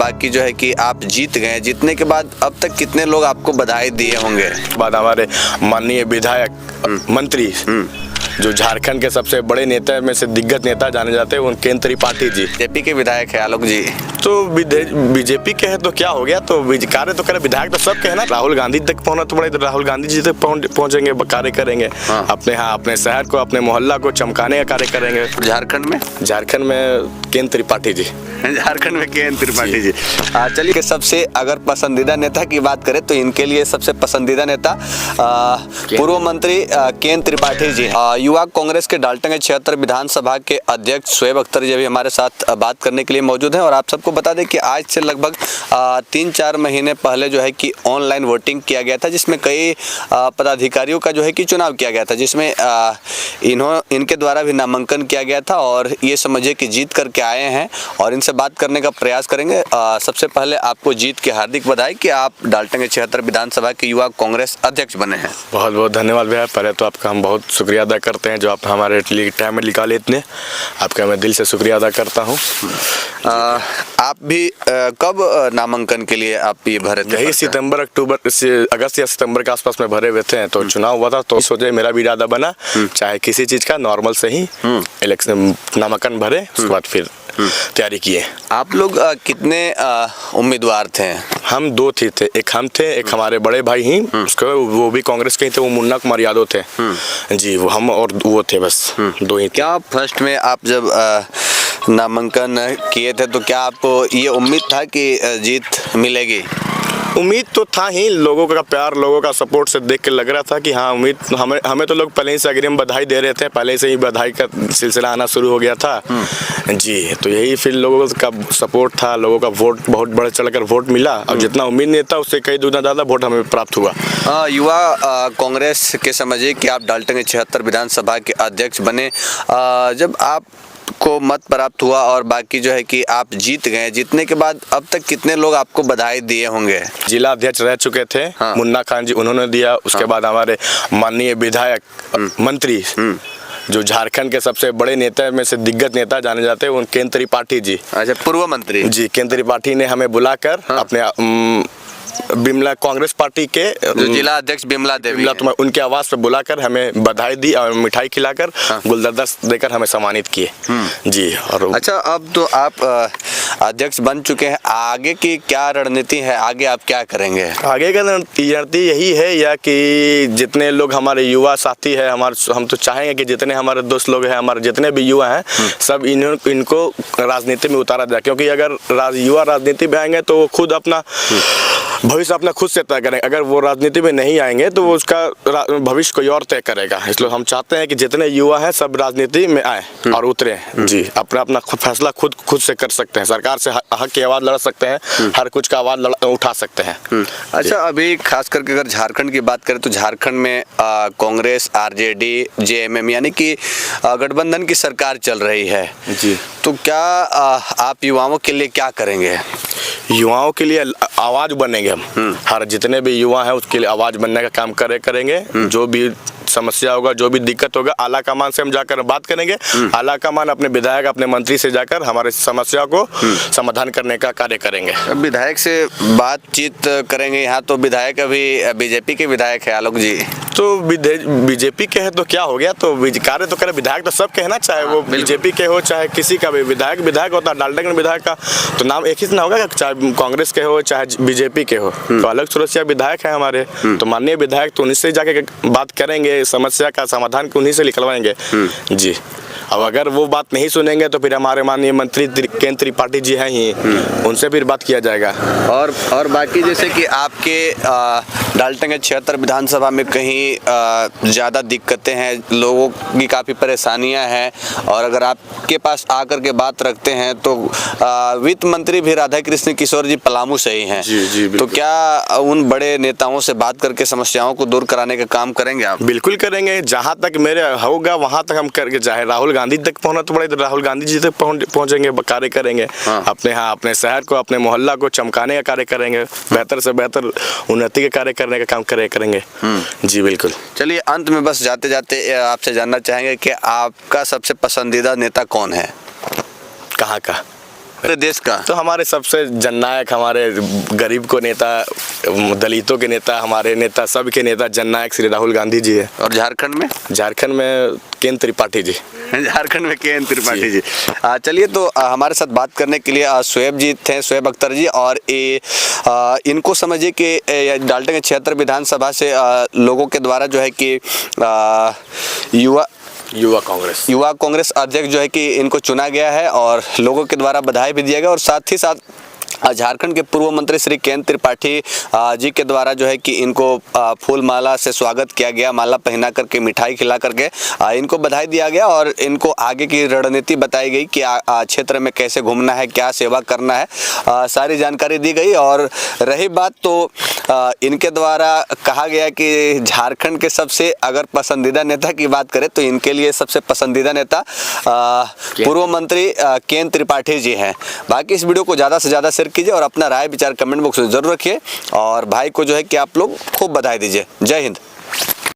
बाकी जो है कि आप जीत गए, जीतने के बाद अब तक कितने लोग आपको बधाई दिए होंगे? बाद हमारे माननीय विधायक मंत्री जो झारखंड के सबसे बड़े नेता में से दिग्गज नेता जाने जाते हैं, उनके त्रिपाठी जी जेपी के विधायक है आलोक जी। तो बीजेपी के है तो क्या हो गया, तो कार्य तो करे, विधायक तो सब कहना। राहुल गांधी तक पहुंचना तो पड़े, तो राहुल गांधी जी तक पहुंचेंगे, कार्य करेंगे। अपने शहर को, अपने मोहल्ला को चमकाने का कार्य करेंगे। झारखंड में केंद्र त्रिपाठी जी। झारखंड में केंद्र त्रिपाठी जी। चलिए, सबसे अगर पसंदीदा नेता की बात करें तो इनके लिए सबसे पसंदीदा नेता पूर्व मंत्री केंद्र त्रिपाठी जी। युवा कांग्रेस के डाल्टनगंज 76 विधानसभा के अध्यक्ष शोएब अख्तर जी भी हमारे साथ बात करने के लिए मौजूद हैं। और आप सबको बता दें कि आज से लगभग 3-4 महीने पहले जो है कि ऑनलाइन वोटिंग किया गया था, जिसमें कई पदाधिकारियों का जो है कि चुनाव किया गया था, जिसमें इनके द्वारा भी नामांकन किया गया था। और ये समझिए कि जीत करके आए हैं और इनसे बात करने का प्रयास करेंगे। सबसे पहले आपको जीत की हार्दिक बधाई कि आप डाल्टनगंज 76 विधानसभा के युवा कांग्रेस अध्यक्ष बने हैं। बहुत बहुत धन्यवाद भैया। पहले तो आपका हम बहुत शुक्रिया अदा करते हैं जो आप हमारे लिए टाइम में निकाले, इतने आपका मैं दिल से शुक्रिया अदा करता हूँ। आप भी कब नामांकन के लिए आप ये भरे थे? यही अगस्त या सितंबर के आसपास में भरे हुए थे, तो चुनाव हुआ था, तो सोचे मेरा भी इरादा बना चाहे किसी चीज का नॉर्मल से ही इलेक्शन नामांकन भरे, उसके बाद फिर तैयारी किए। आप लोग कितने उम्मीदवार थे? हम 2 थे, एक हम थे, एक हमारे बड़े भाई ही, उसके वो भी कांग्रेस के ही थे, वो मुन्ना कुमार यादव थे जी, वो हम और वो थे, बस 2 ही। क्या फर्स्ट में आप जब नामांकन किए थे तो क्या आपको ये उम्मीद था कि जीत मिलेगी? उम्मीद तो था ही, लोगों का प्यार, लोगों का सपोर्ट से देख के लग रहा था कि हाँ उम्मीद हमें तो लोग पहले ही से अग्रिम बधाई दे रहे थे, पहले से ही बधाई का सिलसिला आना शुरू हो गया था जी। तो यही फिर लोगों का सपोर्ट था, लोगों का वोट बहुत बढ़ चढ़कर वोट मिला, और जितना उम्मीद नहीं था उससे कई दूना ज़्यादा वोट हमें प्राप्त हुआ। युवा कांग्रेस के समझिए कि आप डाल्टनगंज 76 विधानसभा के अध्यक्ष बने, जब आप को मत प्राप्त हुआ और बाकी जो है कि आप जीत गए, जीतने के बाद अब तक कितने लोग आपको बधाई दिए होंगे? जिला अध्यक्ष रह चुके थे मुन्ना खान जी, उन्होंने दिया। उसके बाद हमारे माननीय विधायक मंत्री जो झारखंड के सबसे बड़े नेता में से दिग्गज नेता जाने जाते हैं, उनके त्रिपाठी जी। अच्छा, पूर्व मंत्री जी केंद्र त्रिपाठी ने हमें बुलाकर अपने बिमला कांग्रेस पार्टी के जिला अध्यक्ष बिमला देवी उनके आवास पे बुलाकर हमें बधाई दी और मिठाई खिलाकर गुलदस्ता देकर हमें सम्मानित किए जी। और अच्छा, अब तो आप अध्यक्ष बन चुके हैं, आगे की क्या रणनीति है? आगे आप क्या करेंगे? आगे का रणनीति यही है या कि जितने लोग हमारे युवा साथी है, हम तो चाहेंगे कि जितने हमारे दोस्त लोग हैं, हमारे जितने भी युवा हैं, सब इनको राजनीति में उतारा जाए, क्योंकि अगर युवा राजनीति में आएंगे तो वो खुद अपना भविष्य अपना खुद से तय करेंगे। अगर वो राजनीति में नहीं आएंगे तो वो उसका भविष्य कोई और तय करेगा। इसलिए हम चाहते हैं कि जितने युवा हैं सब राजनीति में आए और उतरे जी, अपना फैसला खुद से कर सकते हैं, सरकार से हक की आवाज लड़ा सकते हैं, हर कुछ का आवाज उठा सकते हैं। अच्छा, अभी खास करके अगर झारखंड की बात करें तो झारखंड में कांग्रेस, आरजेडी, जेएमएम यानी कि गठबंधन की सरकार चल रही है जी। तो क्या आप युवाओं के लिए क्या करेंगे? युवाओं के लिए आवाज बनेंगे हम, हर जितने भी युवा हैं उसके लिए आवाज बनने का काम करेंगे। जो भी समस्या होगा, जो भी दिक्कत होगा, आला कमान से हम जाकर बात करेंगे। आला कमान अपने विधायक, अपने मंत्री से जाकर हमारे समस्या को समाधान करने का कार्य करेंगे। विधायक से बातचीत करेंगे। यहाँ तो विधायक अभी बीजेपी के विधायक है आलोक जी। तो बीजेपी के है तो क्या हो गया, तो कार्य तो करे, विधायक तो सब कहना, चाहे वो बीजेपी के हो चाहे किसी का भी विधायक होता है। डाल्टनगंज विधायक का तो नाम एक ही ना होगा, चाहे कांग्रेस के हो चाहे बीजेपी के हो, तो अलग सुरक्षा विधायक है हमारे, तो माननीय विधायक तो उनसे जाके बात करेंगे, समस्या का समाधान उन्हीं से निकलवाएंगे जी। अब अगर वो बात नहीं सुनेंगे तो फिर हमारे माननीय मंत्री केंद्र त्रिपाठी जी हैं ही, उनसे फिर बात किया जाएगा। और बाकी जैसे कि आपके डाल्टनगंज 76 विधानसभा में कहीं ज़्यादा दिक्कतें हैं, लोगों की काफ़ी परेशानियां हैं, और अगर आपके पास आकर के बात रखते हैं तो वित्त मंत्री भी राधा कृष्ण किशोर जी पलामू से ही हैं जी, तो क्या उन बड़े नेताओं से बात करके समस्याओं को दूर कराने का काम करेंगे आप? बिल्कुल करेंगे, जहाँ तक मेरे होगा वहाँ तक हम करके, चाहे राहुल गांधी तक पहुँचना तो पड़े, तो राहुल गांधी जी तक पहुँचेंगे, कार्य करेंगे। अपने शहर को, अपने मोहल्ला को चमकाने का कार्य करेंगे, बेहतर से बेहतर उन्नति के कार्य करने का काम करेंगे जी। बिल्कुल। चलिए, अंत में बस जाते जाते आपसे जानना चाहेंगे कि आपका सबसे पसंदीदा नेता कौन है? कहाँ का? पूरे देश का। तो हमारे सबसे जननायक, हमारे गरीब को नेता, दलितों के नेता, हमारे नेता, सबके नेता जननायक श्री राहुल गांधी जी है। और झारखंड में? झारखंड में केन त्रिपाठी जी। झारखंड में केन त्रिपाठी जी। चलिए, तो हमारे साथ बात करने के लिए शोएब जी थे, शोएब अख्तर जी, और इनको समझिए कि डाल्टनगंज 76 विधानसभा से लोगों के द्वारा जो है कि युवा कांग्रेस अध्यक्ष जो है कि इनको चुना गया है और लोगों के द्वारा बधाई भी दिया गया, और साथ ही साथ झारखंड के पूर्व मंत्री श्री केन त्रिपाठी जी के द्वारा जो है कि इनको फूल माला से स्वागत किया गया, माला पहना करके, मिठाई खिला करके इनको बधाई दिया गया और इनको आगे की रणनीति बताई गई कि क्षेत्र में कैसे घूमना है, क्या सेवा करना है, सारी जानकारी दी गई। और रही बात तो इनके द्वारा कहा गया कि झारखंड के सबसे अगर पसंदीदा नेता की बात करें तो इनके लिए सबसे पसंदीदा नेता पूर्व मंत्री केन त्रिपाठी जी हैं। बाकी इस वीडियो को ज़्यादा से ज़्यादा शेयर कीजिए और अपना राय विचार कमेंट बॉक्स में जरूर रखिए, और भाई को जो है कि आप लोग खूब बधाई दीजिए। जय हिंद।